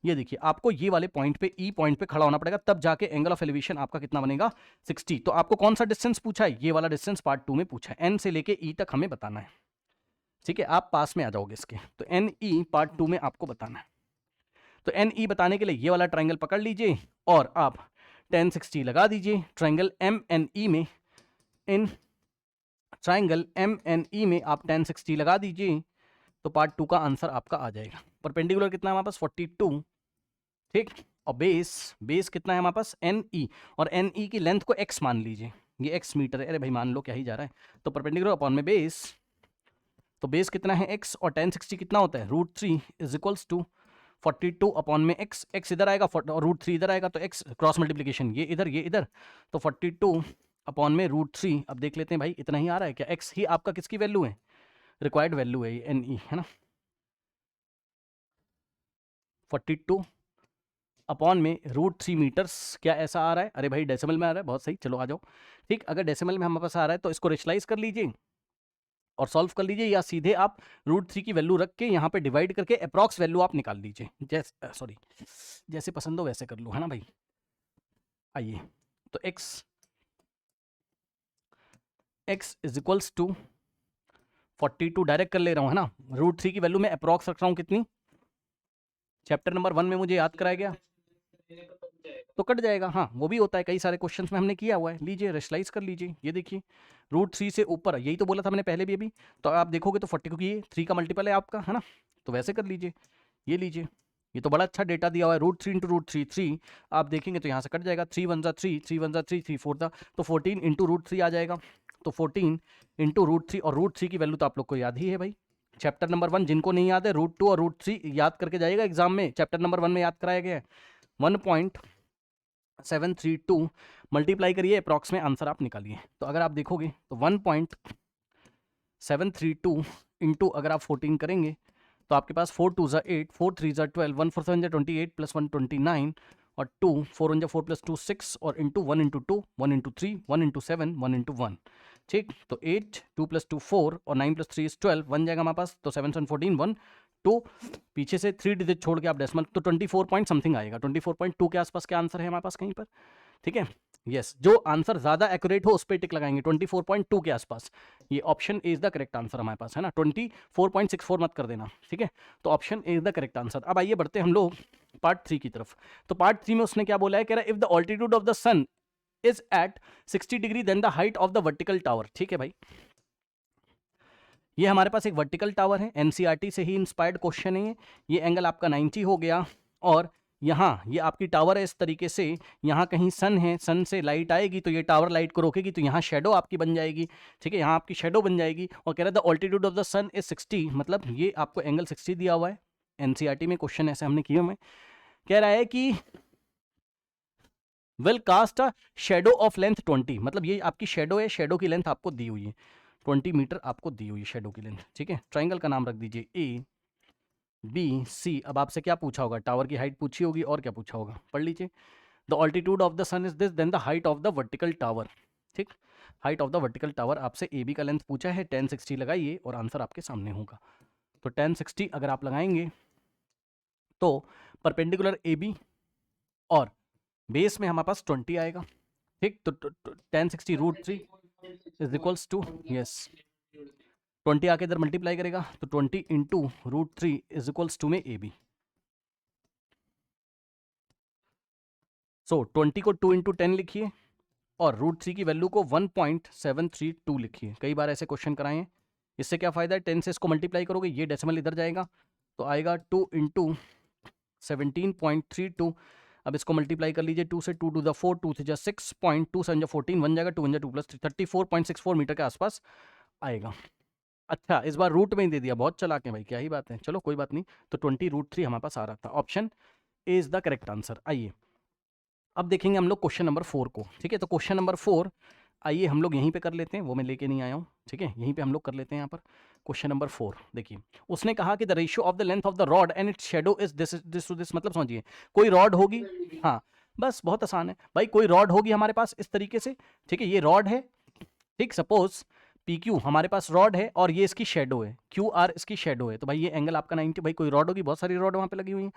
ये देखिए आपको ये वाले पॉइंट पे, ई पॉइंट पे खड़ा होना पड़ेगा, तब जाके एंगल ऑफ एलिवेशन आपका कितना बनेगा 60। तो आपको कौन सा डिस्टेंस पूछा है, ये वाला डिस्टेंस पार्ट 2 में पूछा है, एन से लेके ई तक हमें बताना है, ठीक है। आप पास में आ जाओगे इसके, तो एन ई पार्ट 2 में आपको बताना है। तो एन ई बताने के लिए ये वाला ट्राइंगल पकड़ लीजिए और आप tan 60 लगा दीजिए ट्राइंगल एम एन ई में, in triangle M N E में आप tan 60 लगा दीजिए, तो पार्ट 2 का आंसर आपका आ जाएगा। परपेंडिकुलर कितना है हमारे पास 42, ठीक, और बेस कितना है हमारे पास एन ई, और एन ई की लेंथ को x मान लीजिए, ये x मीटर है, अरे भाई मान लो क्या ही जा रहा है। तो परपेंडिकुलर अपॉन में बेस, तो बेस कितना है x, और tan 60 कितना होता है √3 इज इक्वल्स टू 42 अपॉन में x इधर आएगा और √3 इधर आएगा, तो x क्रॉस मल्टीप्लीकेशन, ये इधर, तो 42 अपॉन में √3। अब देख लेते हैं भाई इतना ही आ रहा है क्या, x ही आपका किसकी वैल्यू है, रिक्वायर्ड वैल्यू है ये एन ई, है ना। 42 अपॉन में √3 मीटर्स, क्या ऐसा आ रहा है, अरे भाई डेसिमल में आ रहा है, बहुत सही, चलो आ जाओ, ठीक। अगर डेसिमल में हमारे पास आ रहा है तो इसको रेशनलाइज कर लीजिए और सॉल्व कर लीजिए, या सीधे आप √3 की वैल्यू रख के यहाँ पे डिवाइड करके अप्रॉक्स वैल्यू आप निकाल लीजिए, जैसे पसंद हो वैसे कर लो, है ना भाई। आइए तो x is equals to 42 direct कर ले रहा हूँ, है ना। √3 की वैल्यू में अप्रॉक्स रख रहा हूँ कितनी, चैप्टर नंबर 1 में मुझे याद कराया गया, तो कट जाएगा, हाँ वो भी होता है, कई सारे क्वेश्चंस में हमने किया हुआ है। लीजिए रेशनलाइज कर लीजिए, ये देखिए √3 से ऊपर, यही तो बोला था मैंने पहले भी अभी, तो आप देखोगे तो 40, क्योंकि ये 3 का मल्टीपल है आपका, है ना, तो वैसे कर लीजिए। ये लीजिए, ये तो बड़ा अच्छा डेटा दिया हुआ है, √3 इंटू √3 3, आप देखेंगे तो यहाँ से कट जाएगा, 3 1 3, 3 1 3, 3 4 तो 14 इंटू √3 आ जाएगा, तो 14 इंटू √3, और √3 की वैल्यू तो आप लोग को याद ही है भाई, चैप्टर नंबर 1 जिनको नहीं याद है √2 और √3 याद करके जाएगा एग्जाम में, चैप्टर नंबर 1 में याद कराया गया है। 1.732 मल्टीप्लाई करिए, अप्रॉक्स में आंसर आप निकालिए। तो अगर आप देखोगे तो 1.732 इंटू अगर आप 14 करेंगे तो आपके पास 4 2 8, 4 3 12, 1 4 7 28 प्लस 1 29, और 2 4 1 4 प्लस 2 6, और into 1 into 2 1 into 3 1 into 7 1 into 1, ठीक। तो 8 2 प्लस 2 4 और 9 प्लस 3 12, 1 जाएगा हमारे पास, तो 7 7 14 1 2, पीछे से 3 डिजिट छोड़ के आप डेसिमल, तो 24 पॉइंट समथिंग आएगा, 24.2 के आसपास क्या आंसर है हमारे पास कहीं पर, ठीक है। यस, जो आंसर ज्यादा एक्यूरेट हो उस पर टिक लगाएंगे 24.2 के आसपास। ये option A is the correct answer हमारे पास है ना, 24.64 मत कर देना, ठीक है। तो option A is the correct answer. अब आइए बढ़ते हम लोग पार्ट 3 की तरफ। तो पार्ट 3 में उसने क्या बोला है, कह रहा है if the altitude of the sun is at 60 degree then the height of the vertical tower. ठीक है भाई, ये हमारे पास एक वर्टिकल टावर है, एनसीईआरटी से ही इंस्पायर्ड क्वेश्चन है ये एंगल आपका 90 हो गया, और यहाँ ये आपकी टावर है इस तरीके से, यहाँ कहीं सन है, सन से लाइट आएगी तो ये टावर लाइट को रोकेगी, तो यहाँ शेडो आपकी बन जाएगी, ठीक है, यहाँ आपकी शेडो बन जाएगी। और कह रहा है the altitude of the sun is 60, मतलब ये आपको एंगल 60 दिया हुआ है, एनसीईआरटी में क्वेश्चन ऐसे हमने किए हुए। कह रहा है कि will cast a shadow of length 20, मतलब ये आपकी शेडो है, शेडो की लेंथ आपको दी हुई है 20 मीटर आपको दी हुई है शेडो की लेंथ, ठीक है। ट्राइंगल का नाम रख दीजिए ए बी सी। अब आपसे क्या पूछा होगा, टावर की हाइट पूछी होगी और क्या पूछा होगा, पढ़ लीजिए। The altitude of the sun is this then the height of the vertical tower, ठीक, height of the vertical tower आपसे ए बी का लेंथ पूछा है, 1060 लगाइए और आंसर आपके सामने होगा। तो 1060 अगर आप लगाएंगे तो परपेंडिकुलर ए बी और बेस में हमारे पास 20 आएगा, ठीक। तो 1060 √3 इज इक्वल्स टू, यस 20 आके इधर मल्टीप्लाई करेगा तो 20 इंटू √3 इज इक्वल्स टू में ए बी। सो 20 को 2 इंटू 10 लिखिए और √3 की वैल्यू को 1.732 लिखिए। कई बार ऐसे क्वेश्चन कराए हैं, इससे क्या फायदा है, 10 से इसको मल्टीप्लाई करोगे ये डेसिमल इधर जाएगा तो आएगा 2 इंटू 17.32। अब इसको मल्टीप्लाई कर लीजिए, 2 से 2 टू द 4, 2 से 6 पॉइंट, 2 से 14 बन जाएगा, 2 1 2 प्लस 34.64 मीटर के आसपास आएगा। अच्छा, इस बार रूट में ही दे दिया, बहुत चलाक है भाई, क्या ही बात है, चलो कोई बात नहीं। तो 20 √3 हमारे पास आ रहा था, option A is the correct answer. आइए अब देखेंगे हम लोग क्वेश्चन नंबर 4 को, ठीक है। तो क्वेश्चन नंबर 4 आइए हम लोग यहीं पे कर लेते हैं, वो मैं लेके नहीं आया हूँ, ठीक है, यहीं पे हम लोग कर लेते हैं। यहाँ पर क्वेश्चन नंबर 4 देखिए, उसने कहा कि the ratio of the length of the rod and its shadow is this to this, मतलब समझिए कोई रॉड होगी, हाँ बस बहुत आसान है भाई, कोई रॉड होगी हमारे पास इस तरीके से, ठीक है, ये रॉड है, ठीक, सपोज PQ हमारे पास रॉड है और ये इसकी शेडो है, QR इसकी शेडो है, तो भाई ये एंगल आपका 90, भाई कोई रॉड होगी, बहुत सारी रॉड वहां पे लगी हुई है,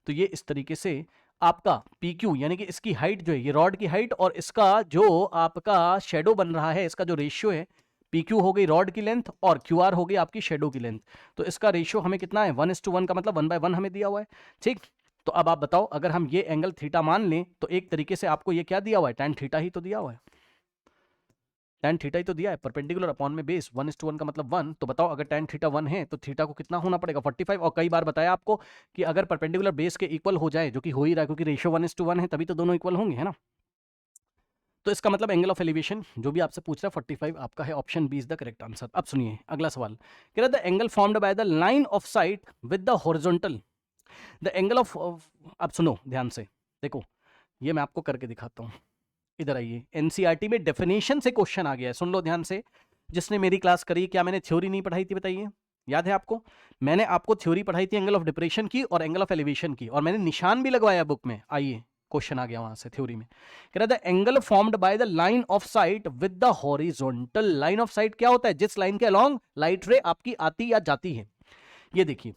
तो ये इस तरीके से आपका PQ यानी कि इसकी हाइट जो है, ये रॉड की हाइट और इसका जो आपका शेडो बन रहा है, इसका जो रेशियो है, PQ हो गई रॉड की लेंथ और QR हो गई आपकी शेडो की लेंथ, तो इसका रेशियो हमें कितना है 1:1 का, मतलब 1/1 हमें दिया हुआ है, ठीक। तो अब आप बताओ अगर हम ये एंगल थीटा मान लें तो एक तरीके से आपको ये क्या दिया हुआ है, tan थीटा ही तो दिया हुआ है, tan थीटा ही तो दिया है, परपेंडिकुलर अपॉन में बेस 1:1 का मतलब 1। तो बताओ अगर tan थीटा 1 है तो थीटा को कितना होना पड़ेगा 45। और कई बार बताया आपको कि अगर परपेंडिकुलर बेस के इक्वल हो जाए, जो कि हो ही रहा है क्योंकि रेशियो 1:1 है, तभी तो दोनों इक्वल होंगे, है ना। तो इसका मतलब एंगल ऑफ एलिवेशन जो भी आपसे पूछ रहा है 45 आपका है, option B is the correct answer. अब सुनिए अगला सवाल, कह रहा है the angle formed by the line of sight with the horizontal, the angle of, अब सुनो ध्यान से, देखो ये मैं आपको करके दिखाता हूँ, इधर आइए, एनसीईआरटी में डेफिनेशन से क्वेश्चन आ गया है, सुन लो ध्यान से। जिसने मेरी क्लास करी, क्या मैंने थ्योरी नहीं पढ़ाई थी बताइए, याद है आपको, मैंने आपको थ्योरी पढ़ाई थी एंगल ऑफ डिप्रेशन की और एंगल ऑफ एलिवेशन की, और मैंने निशान भी लगवाया बुक में, आइए क्वेश्चन आ गया वहां से थ्योरी में, कह रहा था angle formed by the line of sight with the horizontal. Line of site क्या होता है, जिस लाइन के अलोंग लाइट रे आपकी आती या जाती है। ये देखिए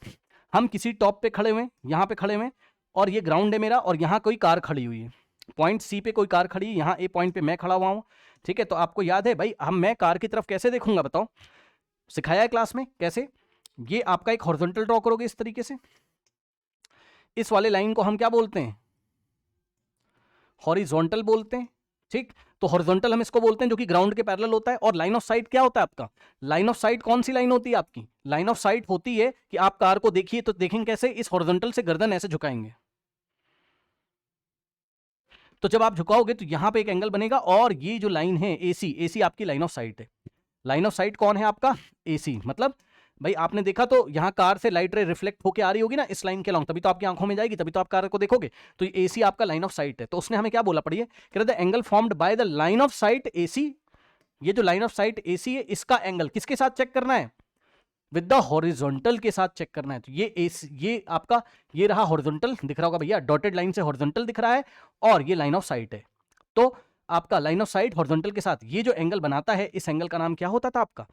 हम किसी टॉप पे खड़े हुए, यहाँ पे खड़े हुए, और ये ग्राउंड है मेरा, और यहाँ कोई कार खड़ी हुई है, पॉइंट सी पे कोई कार खड़ी है, यहाँ ए पॉइंट पे मैं खड़ा हुआ हूं, ठीक है। तो आपको याद है भाई, मैं कार की तरफ कैसे देखूंगा बताओ, सिखाया है क्लास में कैसे, ये आपका एक हॉरिजॉन्टल ड्रॉ करोगे इस तरीके से, इस वाले लाइन को हम क्या बोलते हैं, हॉरिजॉन्टल बोलते हैं, ठीक। तो हॉरिजॉन्टल हम इसको बोलते हैं जो कि ग्राउंड के पैरेलल होता है। और लाइन ऑफ साइट क्या होता है आपका, लाइन ऑफ साइट कौन सी लाइन होती है आपकी, लाइन ऑफ साइट होती है कि आप कार को देखिए तो देखेंगे कैसे, इस हॉरिजॉन्टल से गर्दन ऐसे झुकाएंगे, तो जब आप झुकाओगे तो यहां पे एक एंगल बनेगा, और ये जो लाइन है AC आपकी लाइन ऑफ साइट है। लाइन ऑफ साइट कौन है आपका, AC, मतलब भाई आपने देखा तो यहां कार से लाइट रे रिफ्लेक्ट होकर आ रही होगी ना इस लाइन के अलॉन्ग, तभी तो आपकी आंखों में जाएगी, तभी तो आप कार को देखोगे, तो ये AC आपका लाइन ऑफ साइट है। तो उसने हमें क्या बोला पढ़िए, कह रहा था angle formed by the line of site AC, ये जो लाइन ऑफ साइट AC है इसका एंगल किसके साथ चेक करना है, विद द हॉरिजॉन्टल के साथ चेक करना है। तो ये आपका ये रहा हॉरिजॉन्टल, दिख रहा होगा भैया, डॉटेड लाइन से हॉरिजॉन्टल दिख रहा है, और ये लाइन ऑफ साइट है। तो आपका लाइन ऑफ साइट हॉरिजॉन्टल के साथ ये जो एंगल बनाता है, इस एंगल का नाम क्या होता था आपका,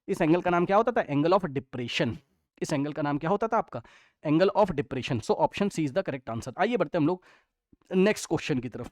इस एंगल का नाम क्या होता था, एंगल ऑफ डिप्रेशन। इस एंगल का नाम क्या होता था आपका, angle of depression. So option C is the correct answer. आइए बढ़ते हम लोग नेक्स्ट क्वेश्चन की तरफ।